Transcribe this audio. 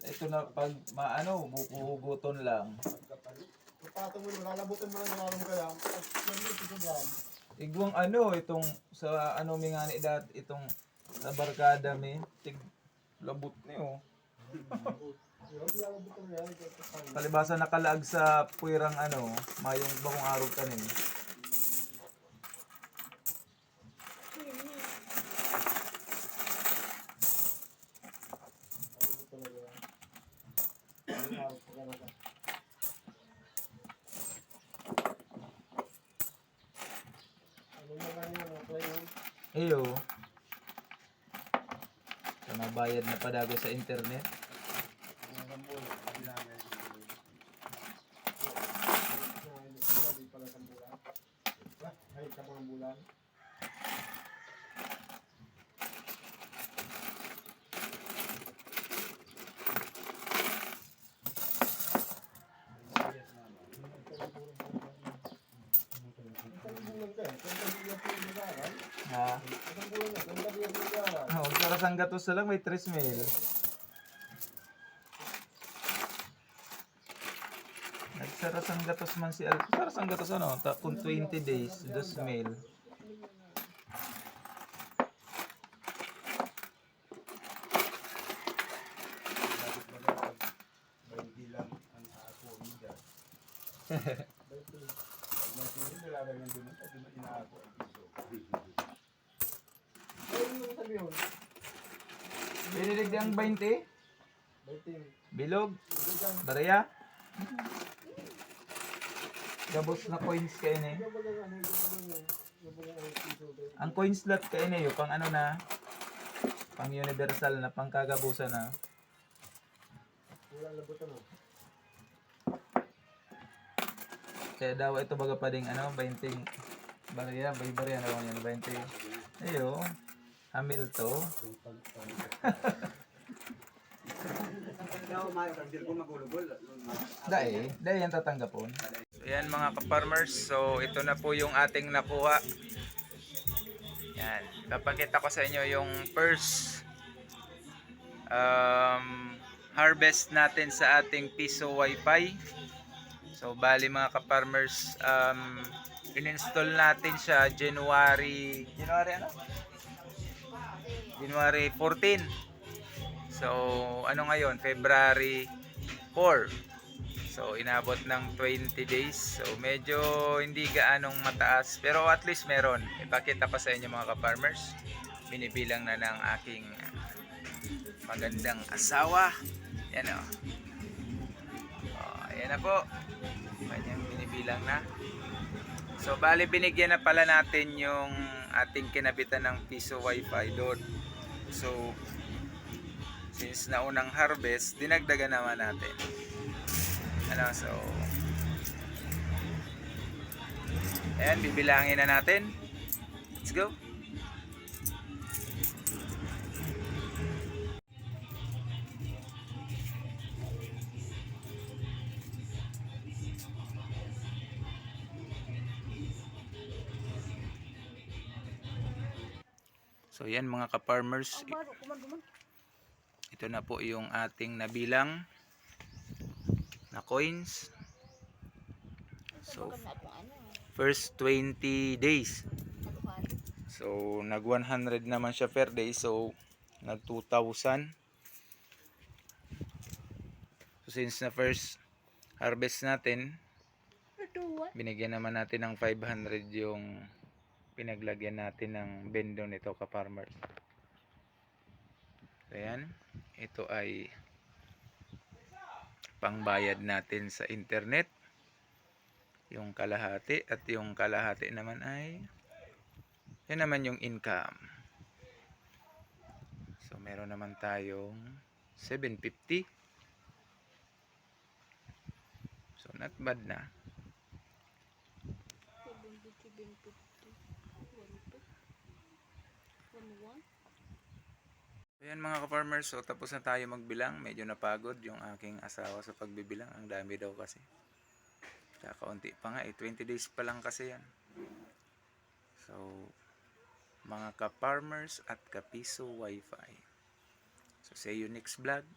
Ito na pag maano, bukuhuguton lang. Patong mo, lalabutan mo lang yung arong kaya. Igwang ano, itong sa ano may nga ni dat, itong sa barkada may tig labot niyo. Palibasa nakalaag sa puwirang ano, mayong bakong araw kanin. Eyo. So, nabayad na padago sa internet. Ha? Oh, sarasang gatos na lang may 3 mil. Nagsarasang gatos man si Al. Sarasang gatos ano? Kung 20 days, 2 mil. Pinilig ang 20? Bilog? Baraya? Gabos na coins kayo na eh. Ang coin slot kayo na yun, pang ano na, pang universal na, pang kagabusan na. Kaya daw ito baga pa ding ano, 20 barya, barya na lang yan, 20. Ayo, hamil to. Dahil yan tatanggapon. So yan mga ka-farmers, so ito na po yung ating nakuha. Yan, papakita ko sa inyo yung first harvest natin sa ating Piso Wi-Fi. So bali mga ka-farmers, in-install natin siya January ano? January 14. So ano ngayon? February 4. So inabot ng 20 days. So medyo hindi gaanong mataas, pero at least meron. Ipakita ko sa inyo mga ka-farmers. Binibilang na ng aking magandang asawa. Yan o. Ayan na po. Kanyang binibilang na. So bali binigyan na pala natin yung ating kinabitan ng Piso Wi-Fi doon. So since naunang harvest, dinagdagan naman natin. Ano, so ayan, bibilangin na natin. Let's go. So yan mga ka-farmers, ito na po yung ating nabilang na coins. So first 20 days. So nag 100 naman siya per day, so nag 2,000. So since na first harvest natin, binigyan naman natin ng 500 yung pinaglagyan natin ng bendo nito ka-farmer. Ayan, ito ay pangbayad natin sa internet, yung kalahati, at yung kalahati naman ay yan naman yung income. So meron naman tayong 750. So not bad na. Ayan mga ka-farmers, so tapos na tayo magbilang. Medyo napagod yung aking asawa sa pagbibilang. Ang dami daw kasi. Kakaunti pa nga 20 days pa lang kasi yan. So mga ka-farmers at ka-Piso Wi-Fi. So see you next vlog.